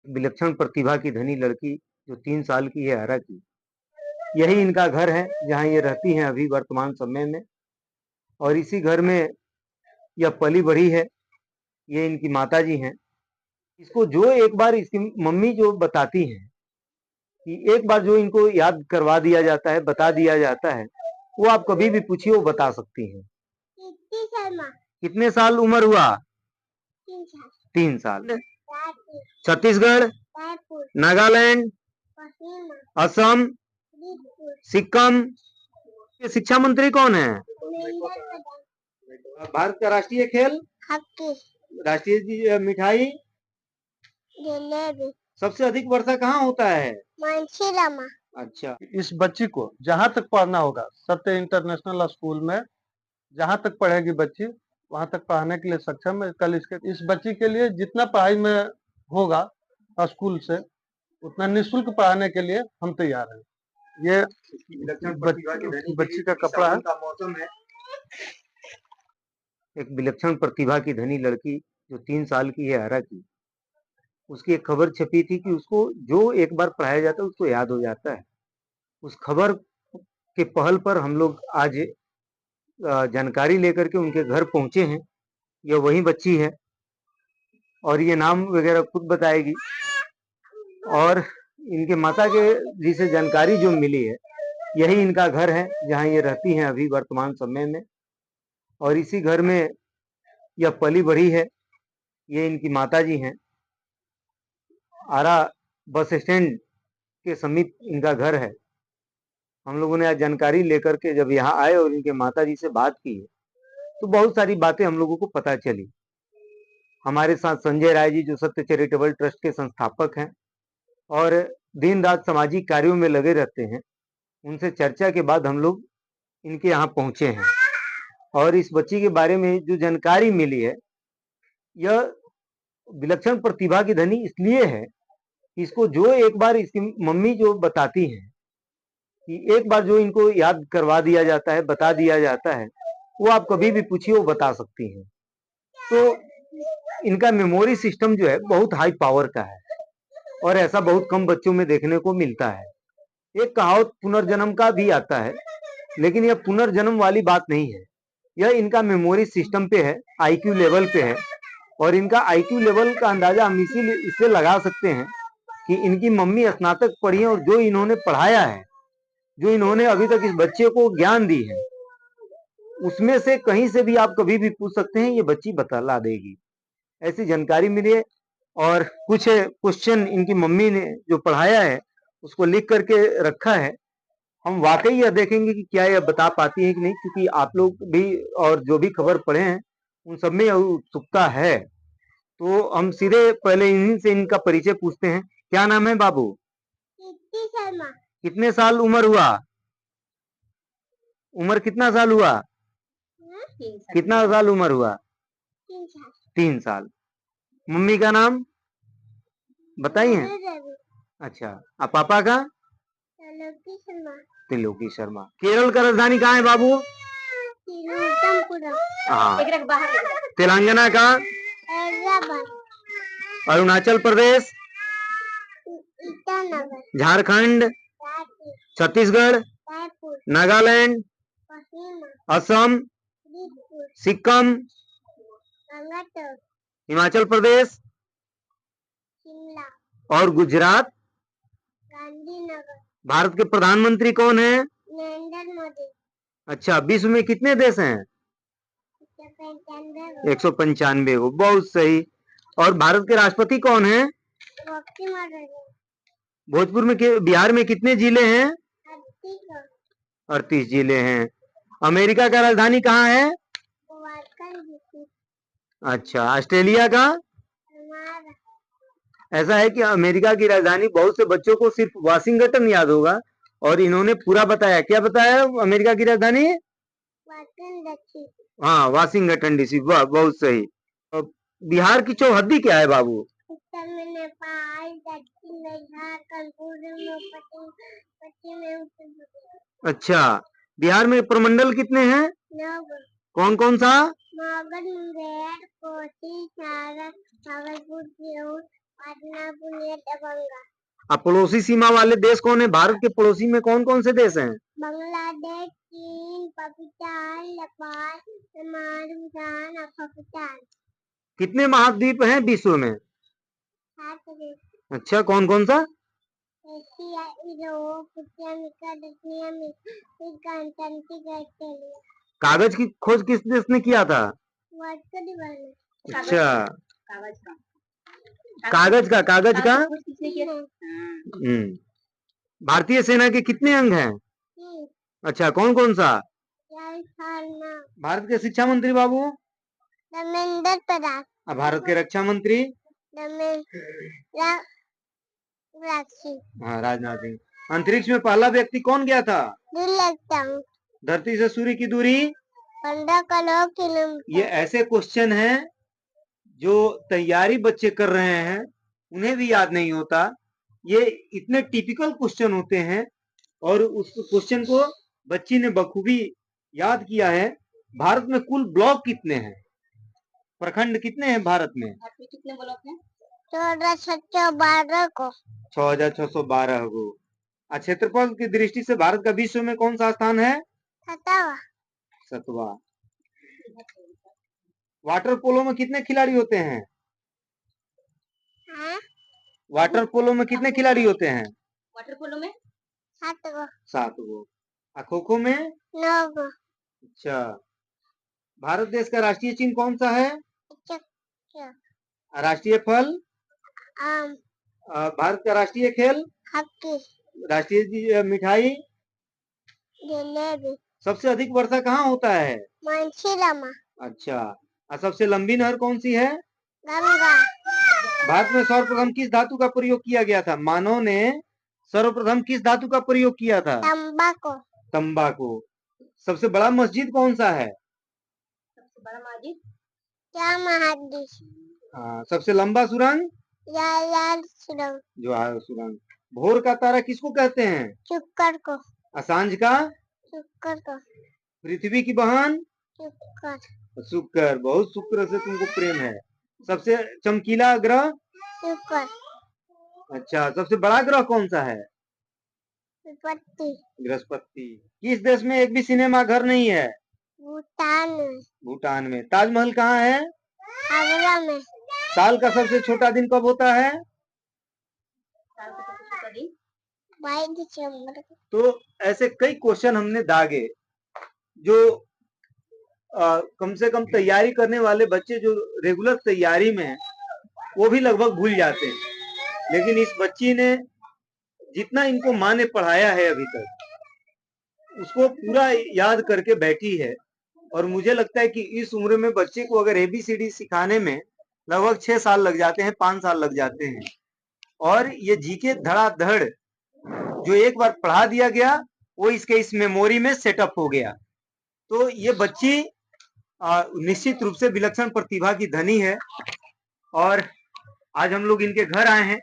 विलक्षण प्रतिभा की धनी लड़की जो 3 साल की है आरा की। यही इनका घर है जहाँ ये रहती हैं अभी वर्तमान समय में, और इसी घर में यह पली बढ़ी है। ये इनकी माताजी हैं। इसको जो एक बार इसकी मम्मी जो बताती हैं कि एक बार जो इनको याद करवा दिया जाता है, बता दिया जाता है, वो आप कभी भी पूछिए वो बता सकती हैं। कितने साल उम्र हुआ? 3 साल। छत्तीसगढ़, नागालैंड, असम, सिक्किम। ये शिक्षा मंत्री कौन है? भारत का राष्ट्रीय खेल? हॉकी। राष्ट्रीय मिठाई? जलेबी। सबसे अधिक वर्षा कहाँ होता है? मानसीरामा। अच्छा। इस बच्ची को जहाँ तक पढ़ना होगा सत्य इंटरनेशनल स्कूल में जहाँ तक पढ़ेगी बच्ची वहाँ तक पढ़ाने के लिए सक्षम है। कल इस बच्ची के लिए जितना पढ़ाई में होगा स्कूल से उतना निःशुल्क पढ़ाने के लिए हम तैयार हैं। ये बच्ची का कपड़ा है। मौसम है। एक विलक्षण प्रतिभा की धनी लड़की जो 3 साल की है आरा की, उसकी एक खबर छपी थी कि उसको जो एक बार पढ़ाया जाता है उसको याद हो जाता है। उस खबर के पहल पर हम लोग आज जानकारी लेकर के उनके घर पहुंचे हैं। यह वही बच्ची है और ये नाम वगैरह खुद बताएगी। और इनके माता के जी से जानकारी जो मिली है, यही इनका घर है जहाँ ये रहती हैं अभी वर्तमान समय में, और इसी घर में यह पली बढ़ी है। ये इनकी माताजी हैं। आरा बस स्टैंड के समीप इनका घर है। हम लोगों ने आज जानकारी लेकर के जब यहाँ आए और इनके माताजी से बात की तो बहुत सारी बातें हम लोगों को पता चली। हमारे साथ संजय राय जी जो सत्य चैरिटेबल ट्रस्ट के संस्थापक हैं और दिन रात सामाजिक कार्यों में लगे रहते हैं, उनसे चर्चा के बाद हम लोग इनके यहाँ पहुंचे हैं। और इस बच्ची के बारे में जो जानकारी मिली है, यह विलक्षण प्रतिभा की धनी इसलिए है, इसको जो एक बार इसकी मम्मी जो बताती हैं कि एक बार जो इनको याद करवा दिया जाता है, बता दिया जाता है, वो आप कभी भी पूछिए वो बता सकती हैं। तो इनका मेमोरी सिस्टम जो है बहुत हाई पावर का है और ऐसा बहुत कम बच्चों में देखने को मिलता है। एक कहावत पुनर्जन्म का भी आता है, लेकिन यह पुनर्जन्म वाली बात नहीं है। यह इनका मेमोरी सिस्टम पे है, आईक्यू लेवल पे है। और इनका आईक्यू लेवल का अंदाजा हम इसीलिए इससे लगा सकते हैं कि इनकी मम्मी स्नातक पढ़ी है और जो इन्होंने पढ़ाया है, जो इन्होंने अभी तक इस बच्चे को ज्ञान दी है, उसमें से कहीं से भी आप कभी भी पूछ सकते हैं, ये बच्ची बतला देगी। ऐसी जानकारी मिली है। और कुछ क्वेश्चन इनकी मम्मी ने जो पढ़ाया है उसको लिख करके रखा है। हम वाकई यह देखेंगे कि क्या यह बता पाती है कि नहीं, क्योंकि आप लोग भी और जो भी खबर पढ़े हैं उन सब में उत्सुकता है। तो हम सीधे पहले इन्हीं से इनका परिचय पूछते हैं। क्या नाम है बाबू? शर्मा। कितने साल उम्र हुआ? उम्र कितना साल हुआ? कितना साल उम्र हुआ? 3 साल। मम्मी का नाम बताइए। अच्छा, आप पापा का? त्रिलोकी शर्मा। केरल का राजधानी कहाँ है बाबू? हाँ। तेलंगाना का? अरुणाचल प्रदेश? झारखंड? छत्तीसगढ़? नागालैंड? असम? सिक्किम? हिमाचल प्रदेश? और गुजरात? भारत के प्रधानमंत्री कौन है? नरेंद्र मोदी। अच्छा, विश्व में कितने देश हैं? 195 को। बहुत सही। और भारत के राष्ट्रपति कौन है? भोजपुर में बिहार में कितने जिले हैं? 38 जिले हैं। अमेरिका का राजधानी कहाँ है? अच्छा, ऑस्ट्रेलिया का? ऐसा है कि अमेरिका की राजधानी बहुत से बच्चों को सिर्फ वाशिंगटन याद होगा और इन्होंने पूरा बताया। क्या बताया अमेरिका की राजधानी? हाँ, वाशिंगटन डीसी। वाह, बहुत सही। बिहार की चौहद्दी क्या है बाबू? उत्तर में नेपाल, दक्षिण में झारखंड, पूर्व में पश्चिम में। अच्छा, बिहार में प्रमंडल कितने हैं? 9। कौन कौन सा? मगध, मुंगेर, कोसी, सारण, भागलपुर, पटना, पुणे, दरभंगा। अब पड़ोसी सीमा वाले देश कौन है? भारत के पड़ोसी में कौन कौन से देश हैं? बांग्लादेश, चीन, पाकिस्तान, नेपाल, म्यांमार, भूटान, अफगानिस्तान। कितने महाद्वीप हैं विश्व में? 7 अच्छा, कौन कौन सा? एशिया, यूरोप, उत्तर अमेरिका, दक्षिण अमेरिका, अंटार्कटिका, ऑस्ट्रेलिया। कागज की खोज किस देश ने किया था? Vasco D gamma. अच्छा, कागज का खोज किसने किया? भारतीय सेना के कितने अंग हैं? अच्छा, कौन कौन सा? भारत के शिक्षा मंत्री बाबू? धर्मेंद्र प्रधान। और भारत के रक्षा मंत्री? हाँ, राजनाथ सिंह। अंतरिक्ष में पहला व्यक्ति कौन गया था? धरती से सूर्य की दूरी 15 किलोमीटर। ये ऐसे क्वेश्चन हैं जो तैयारी बच्चे कर रहे हैं, उन्हें भी याद नहीं होता। ये इतने टिपिकल क्वेश्चन होते हैं और उस क्वेश्चन को बच्ची ने बखूबी याद किया है। भारत में कुल ब्लॉक कितने हैं? प्रखंड कितने हैं भारत में? कितने ब्लॉक हैं? 1412 को। 6612 को। क्षेत्रफल की दृष्टि से भारत का विश्व में कौन सा स्थान है? 7वां। वाटर पोलो में कितने खिलाड़ी होते हैं? वाटर पोलो में कितने खिलाड़ी होते हैं? वाटर पोलो में 7 गो। खो खो में 9 गो। अच्छा, भारत देश का राष्ट्रीय चिन्ह कौन सा है? राष्ट्रीय फल? आम। भारत का राष्ट्रीय खेल? हॉकी। राष्ट्रीय मिठाई? जलेबी। सबसे अधिक वर्षा कहाँ होता है? मानसीरामा। अच्छा, सबसे लंबी नहर कौन सी है? गंगा। भारत में सर्वप्रथम किस धातु का प्रयोग किया गया था? मानव ने सर्वप्रथम किस धातु का प्रयोग किया था? तंबाकू। तंबाकू। सबसे बड़ा मस्जिद कौन सा है? सबसे बड़ा मस्जिद क्या महादेश। सबसे लंबा सुरंग? लाल सुरंग। जवाहर सुरंग। भोर का तारा किसको कहते हैं? शुक्र को। सांझ का? शुक्र को। पृथ्वी की बहन? शुक्र। शुक्र, बहुत शुक्र से तुमको प्रेम है। सबसे चमकीला ग्रह? शुक्र। अच्छा, सबसे बड़ा ग्रह कौन सा है? बृहस्पति। बृहस्पति। किस देश में एक भी सिनेमा घर नहीं है? भूटान में। भूटान में। ताजमहल कहाँ है? आगरा में। साल का सबसे छोटा दिन कब होता है? साल का सबसे छोटा दिन 22 दिसंबर। तो ऐसे कई क्वेश्चन हमने दागे जो कम से कम तैयारी करने वाले बच्चे जो रेगुलर तैयारी में हैं, वो भी लगभग भूल जाते हैं। लेकिन इस बच्ची ने जितना इनको माँ ने पढ़ाया है अभी तक, उसको पूरा याद करके बैठी है। और मुझे लगता है कि इस उम्र में बच्चे को अगर ABCD सिखाने में लगभग 6 साल लग जाते हैं, 5 साल लग जाते हैं। और ये जीके धड़ाधड़ जो एक बार पढ़ा दिया गया, वो इसके इस मेमोरी में सेटअप हो गया। तो ये बच्ची निश्चित रूप से विलक्षण प्रतिभा की धनी है। और आज हम लोग इनके घर आए हैं।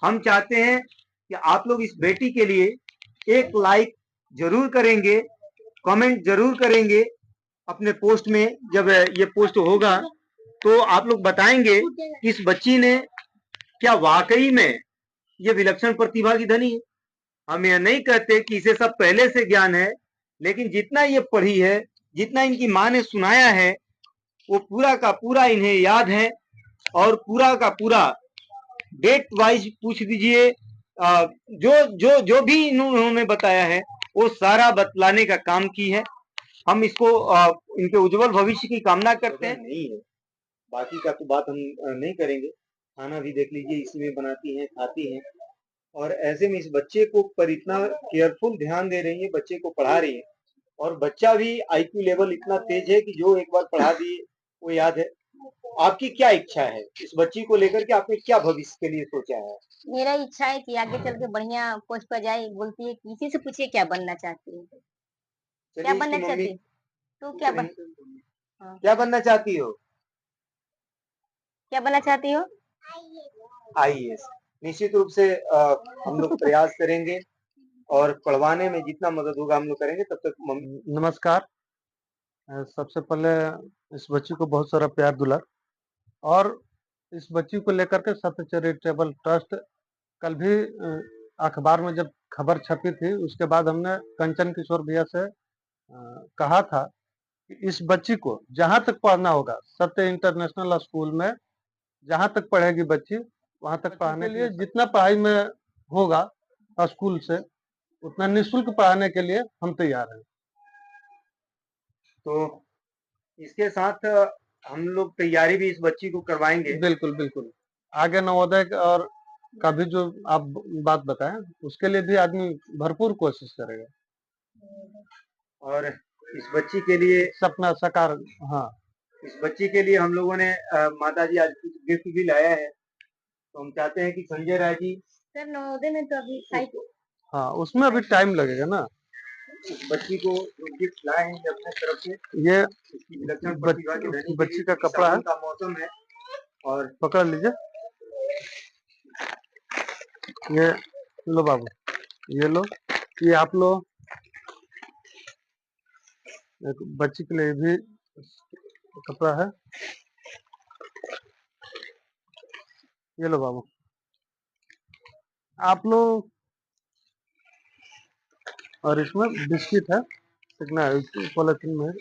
हम चाहते हैं कि आप लोग इस बेटी के लिए एक लाइक जरूर करेंगे, कमेंट जरूर करेंगे अपने पोस्ट में। जब ये पोस्ट होगा तो आप लोग बताएंगे कि इस बच्ची ने क्या वाकई में ये विलक्षण प्रतिभा की धनी है। हम यह नहीं कहते कि इसे सब पहले से ज्ञान है, लेकिन जितना ये पढ़ी है, जितना इनकी माँ ने सुनाया है, वो पूरा का पूरा इन्हें याद है। और पूरा का पूरा डेट वाइज पूछ दीजिए, जो जो जो भी इन्होंने बताया है वो सारा बतलाने का काम की है। हम इसको इनके उज्जवल भविष्य की कामना करते हैं। नहीं है, बाकी का तो बात हम नहीं करेंगे। खाना भी देख लीजिए इसमें बनाती हैं, खाती हैं। और ऐसे में इस बच्चे को पर इतना केयरफुल ध्यान दे रही है, बच्चे को पढ़ा रही है। और बच्चा भी IQ लेवल इतना तेज है कि जो एक बार पढ़ा दिए वो याद है। आपकी क्या इच्छा है इस बच्ची को लेकर के? आपने क्या भविष्य के लिए सोचा है? मेरा इच्छा है कि आगे चल के बढ़िया पोस्ट पर जाए। बोलती है कि इसी से पूछिए क्या बनना चाहती है? क्या बनना चाहती है? तू क्या बनना चाहती हो? क्या बनना चाहती हो? IAS। निश्चित रूप से हम लोग प्रयास करेंगे और पढ़वाने में जितना मदद होगा हम लोग करेंगे। तब तक नमस्कार। सबसे पहले इस बच्ची को बहुत सारा प्यार दुलार। और इस बच्ची को लेकर के सत्य चैरिटेबल ट्रस्ट कल भी अखबार में जब खबर छपी थी, उसके बाद हमने कंचन किशोर भैया से कहा था कि इस बच्ची को जहाँ तक पढ़ना होगा सत्य इंटरनेशनल स्कूल में जहाँ तक पढ़ेगी बच्ची वहाँ तक पढ़ाने के लिए जितना पढ़ाई में होगा स्कूल से उतना निःशुल्क पढ़ाने के लिए हम तैयार हैं। तो इसके साथ हम लोग तैयारी भी इस बच्ची को करवाएंगे। बिल्कुल बिल्कुल, आगे नवोदय और का भी जो आप बात बताएं उसके लिए भी आदमी भरपूर कोशिश करेगा और इस बच्ची के लिए सपना साकार। हाँ, इस बच्ची के लिए हम लोगों ने माता जी आज कुछ गिफ्ट भी लाया है, तो हम चाहते हैं कि संजय राय जी सर नवोदय में तो अभी हाँ उसमें अभी टाइम लगेगा ना। इस बच्ची को जो गिफ्ट लाए हैं अपने तरफ से, ये इसकी विलक्षण प्रतिभा के धनी बच्ची का कपड़ा है, का मौसम है और पकड़ लीजिए। ये लो बाबू, ये लो, ये आप लो, एक बच्ची के लिए भी कपड़ा है, ये लो बाबू आप लो। और इसमें बिस्किट है, कितना है पॉलिथीन में।